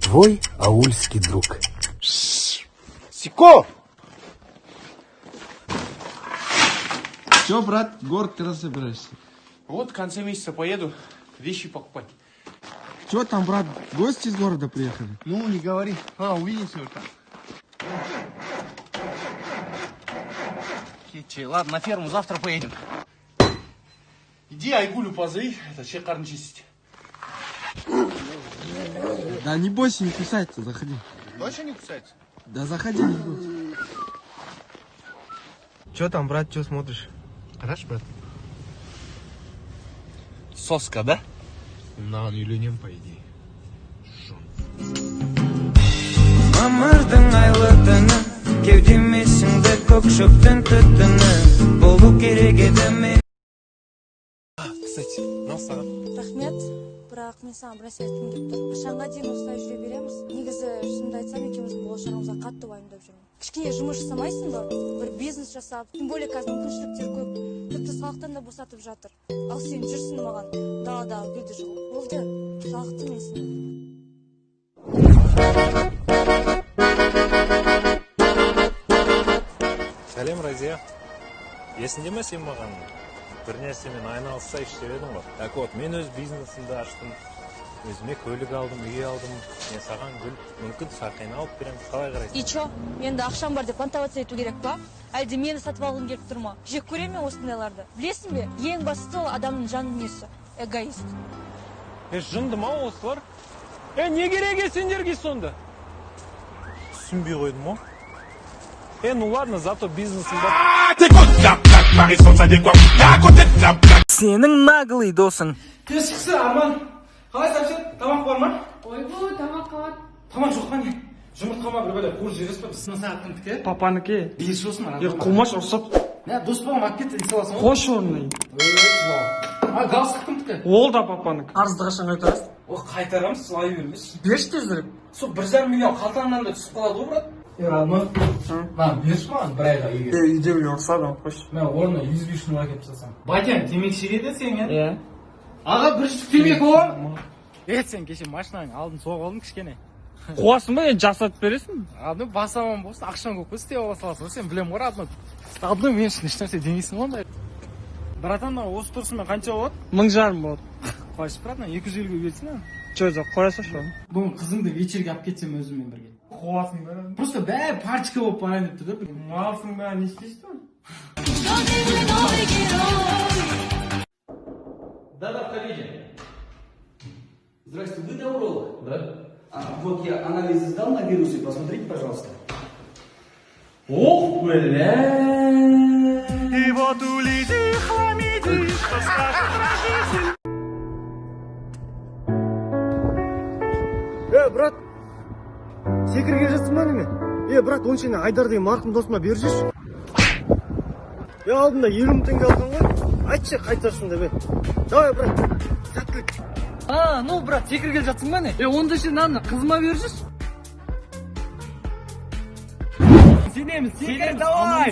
Твой аульский друг. Сико! Че, брат, в город когда собираешься? Вот в конце месяца поеду вещи покупать. Че там, брат, гости из города приехали? Ну, не говори. Увидимся вот там. Кетчи, ладно, на ферму завтра поедем. Иди Айгулю позови, это шекарно чистить. Да не бойся, не кусается, заходи. Точно не кусается? Да заходи, не бойся. Че там, брат, че смотришь? Хорошо, брат. Соска, да? Мынаған үйленем, по идее. Мамырдың айлы түні, кеудемесіңді көк шөптің түтіні, болу керек еді мен. Кстати, насаған. Рахмет, бірақ мен саған бір нәрсе айтқым келіп тұр. Қашанға дейін осылай жүре береміз? Негізі шынымды айтсам, екеуміздің болашағымызға қатты уайымдап жүрмін. Кішкене жұмыс жасамайсың ба? Бір бизнес жасап, тем более қазір мүмкіншіліктер көп. Тіпті салықтан да босатып жатыр. Ал сен жүрсің маған даладағы гүлді жұлып. Болды, салықты мен сені. Сәлем, Разия. Есіңде ме сен маған бір нәрсемен айналыссайшы деп едің ғой? Так вот, мен өз бизнесімді аштым. Өзіме көлік алдым, үй алдым. Мен саған гүл, мүмкін сақина алып беремін. Қалай қарайсың? И чо? Енді ақшам бар деп мотивация ету керек па? Әлде мені сатып алғың келіп тұр ма? Жек көремін мен осындайларды. Білесің бе? Ең бастысы ол адамның жан дүниесі. Эгоист. Жынды ма осылар? Не керек сендерге сонда? Түсінбей қойдым ма? Ну ладно, зато бизнесім бар. Сенің наглый досың. Кешкісі, Арман. Қалай сәпсет? Тамақ бар ма? Ойбу, тамақ қалады. Тамақ жоқ па не? Жұмыртқама бір бөлек қуыр жерес па? Сына сағат кімдікі? Папанікі. Бес жосын ма? Қумаш ұрсып. Не, дос болғым ап кетті, есе аласың ғой? Қош орнай. Галстық кімдікі? Ол да папанікі. Арызды қашан қайтарасыз? Қайтарамыз, сылай бермес. Берші тезірек. Сол 1,5 миллион қалтаңнан да түсіп қалады ғой, брат? Арман, берші маған бір айға егер. Үйде біле ұрсадым, қош. Мен орнына 105 мың әкеп тастасам. Батян, темекі шегеді сен, иә? Аға, бір штук темекі бол. Сен кеше машинаның алдын соғып алдың кішкене. Қуасың ба, жасатып бересің? Адны басаман болсын, ақшан көп көз істеп ала саласың. Сен білем ғой, адны. Адны мен үшін ешнәрсе демейсің ондай. Братан, осы тұрысымен қанша болады? 1000 болады. Қойшы, братан, 250-ге берсін. Жоқ, қоя салшы. Бүгін қызыңды вечерге алып кетсем өзіммен бірге. Қуасың ба? Просто бәрі парчика болып барайын деп тұр да. Малсың ба, не істейсің? Да, входите. Здрасте, вы невролог? Да. Вот я анализы сдал на вирусы, посмотрите, пожалуйста. Ох, бля! И вот улети, хламиди, что скажет родитель. Брат, секірге жатсың ба неме? Брат, он сені Айдар деген марқұм досыма беріп жүрші. Алдында 50 мың теңге алған ғой. Айтшы, қайтарсың деп. Давай, брат, сәттілік. Ну, брат, секірге жатсың ба не? Онда сен ана қызыма беріп жүрші. Сенеміз, давай!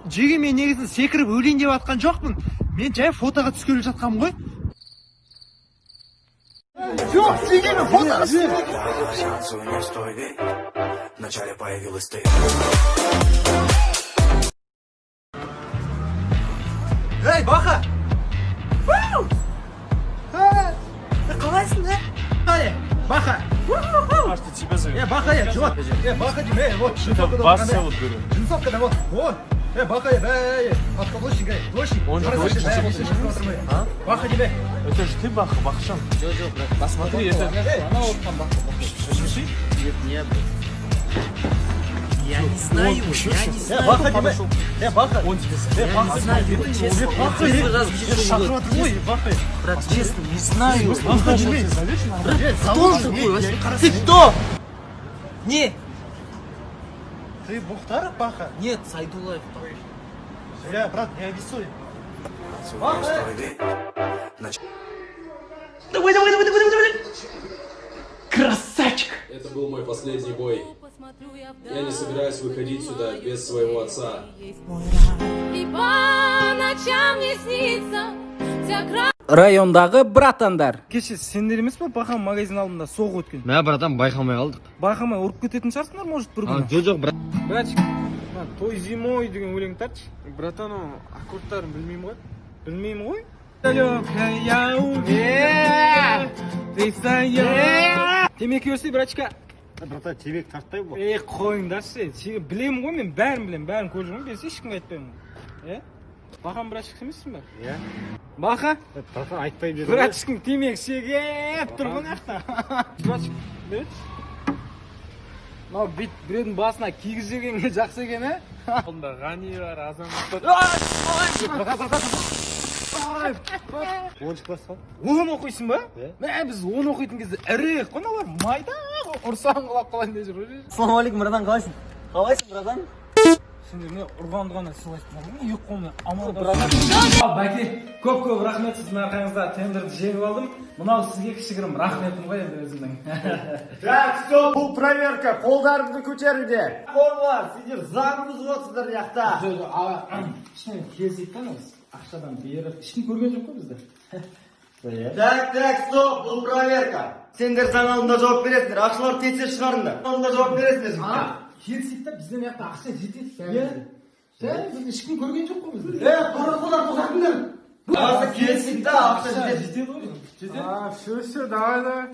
Жеге мен негізі секіріп өлейін деп атқан жоқпын. Мен жай фотоға түскелі жатқам ғой. Жоқ, жеге мен фотоға түскелі. Вначале появилась ты. Эй, Баха! Қалайсың, Баха! Аж ты тебя зовет. Баха, чувак! Баха, вот, Вас зовут, говорю. Джинсовка, вот, вот! Баха, подкаблучник, дочник. Он же дочник. Баха, тебе! Это же ты, Баха, Бахшан. Посмотри, это... Слушай. Нет. Я не знаю, я не знаю. Баха, тебе! Баха! Он тебе Я не знаю, честно. Баха! Брат, честно, не знаю. Баха, тебе! Брат, кто такой? Ты кто? Не. Ты Бухтаров, Баха? Нет, Сайдулаев. Брат, не обессудь. Давай. Красавчик. Это был мой последний бой. Я не собираюсь выходить сюда без своего отца. И по ночам не снится вся Райондағы братандар. Кеше сендер емес пе Бахан магазин алдында соғып өткен? Мә, братан, байқамай қалдық. Байқамай ұрып кететін шығарсыңдар, может, бір күні. Жоқ, брат. Братчик, той зимой деген өлең тартшы. Братан, о, аккордтарын білмеймін ғой. Білмеймін ғой. Темекі өрсей, братчика. Братан, темек тартпай бұл. Қойыңдаршы. Білемін ғой, мен бәрін білемін, бәрін көріп жүрмін. Берсе ешкімге айтпаймын. Бахан братчик емессің ба? Иә. Баха? Братан, айтпай берді. Братчиктің темек шегеп тұр ғой нақта. Братчик, береді. Мынау бит біреудің басына кигіз жегенге жақсы екен, ә? Онда ғани бар, азамат бар. Оншық басқа? 10 оқисың ба? Мә, біз 10 оқитын кезде ірек қой, мыналар майда ұрсаң құлап қалайын деп жүр. Ассалаумағалейкум, братан, қалайсың? Қалайсың, братан? Сендер не ұрғанды ғана сыйлайсыңдар ма? Екі қолыммен амалдасың. Бәке, көп рахмет, сіздің арқаңызда тендерді жеңіп алдым. Мынау сізге кішігірім рахметім ғой енді өзімнің. Так, стоп, бұл проверка. Қолдарыңды көтеріңдер. Қолдар, сендер заң бұзып отырсыңдар яқта. Кішкене келсек та біз ақшадан беріп, ешкім көрген жоқ қой бізді. Так, стоп, бұл проверка. Сендер заң алдында жауап бересіңдер. Ақшалар тетсе шығарыңдар. Алдында жауап бересіңдер. Келсек та бізден яқта ақша жетеді. Біз ешкім көрген жоқ қой бізді. Қарақолдар тоқатыңдар. Қазір келсек та ақша жетеді ғой. Все, давай.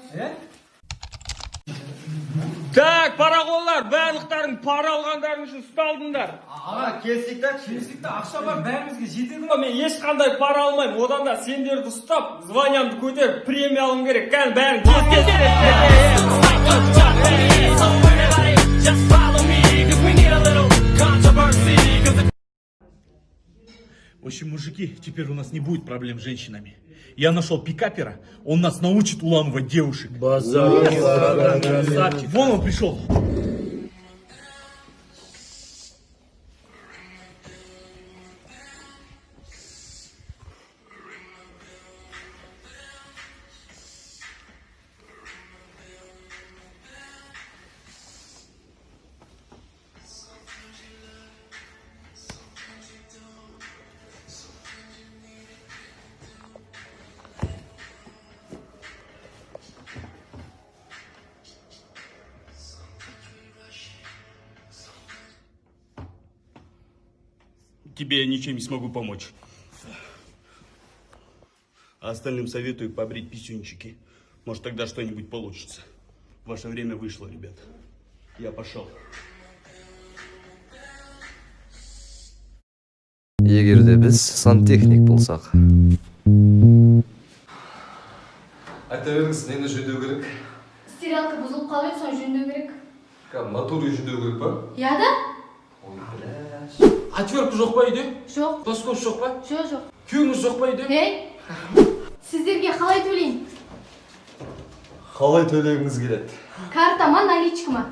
Так, парақолдар, барлықтарың пара алғандарың үшін ұсталдыңдар. Келсек та ақша бар, бәрімізге жетеді ғой. Мен ешқандай пара алмаймын. Одан да сендерді ұстап, званиямды көтеріп, премия алым керек. Кән бәрін В общем, мужики, теперь у нас не будет проблем с женщинами. Я нашел пикапера, он нас научит уламывать девушек. Базар. Вон он пришел. Тебе я ничем не смогу помочь. А остальным советую побрить писюнчики. Может, тогда что-нибудь получится. Ваше время вышло, ребят. Я пошел. Егер де біз сантехник болсақ. Айта беріңіз, нені жөндеу керек? Стериалка бұзылып қалып, соны жөндеу керек. Моторы жөндеу керек па? Иә да? Отвертка жоқ па үйде? Жоқ. Тоскош жоқ па? Жоқ. Күйіңіз жоқ па үйде? Сіздерге қалай төлейін? Қалай төлегіңіз келеді? Карта ма, наличка ма?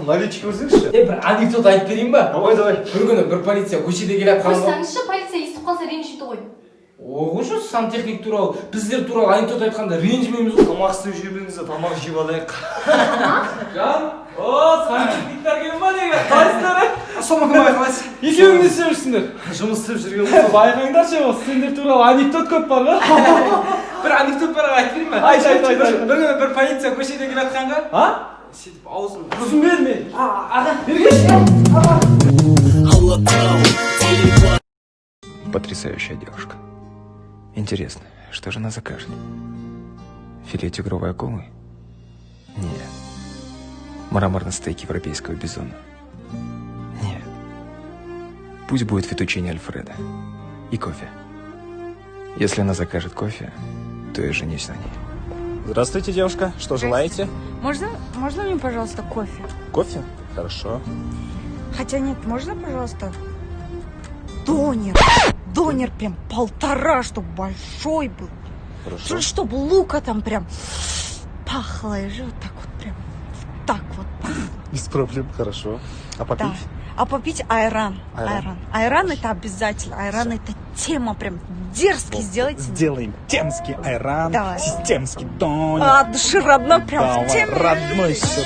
Наличка көрсеңізші. Бір анекдот айтып берейін ба? Давай. Бір күні бір полиция көшеде келіп Қойсаңызшы, полиция естіп қалса ренжиді ғой. Оғышы сантехник туралы, біздер туралы анекдот айтқанда ренжімейміз ғой. Тамақ істеу жіберіңізді, тамақ жеп алайық. Жан, сантехниктер келін ба деген, қалайсыңдар? Сомаға қалайсың? Екеуің не істеп жүрсіңдер? Жұмыс істеп жүрген ғой. Байқаңдаршы, сендер туралы анекдот көп бар ғой. Бір анекдот бар айтып берейін ба? Айт. Бір күні бір полиция көшеде келіп жатқанға. Сөйтіп аузын берме. Аға, бергеші. Потрясающая девушка. Интересно, что же она закажет? Филе тигровой акулы? Нет. Мраморный стейк европейского бизона? Нет. Пусть будет фетучини Альфредо. И кофе. Если она закажет кофе, то я женюсь на ней. Здравствуйте, девушка. Что желаете? Можно мне, пожалуйста, кофе? Кофе? Хорошо. Хотя нет, можно, пожалуйста, донер? Донер прям 1,5, чтобы большой был. Хорошо. Чтобы лука там прям пахло, и же вот так вот прям, так вот пахло. Без проблем, хорошо. А попить? Да. А попить айран. Айран это обязательно. Айран это тема прям дерзкий сделайте. Сделаем темский айран, Давай. системский донер. От души родной прям в теме. Родной все.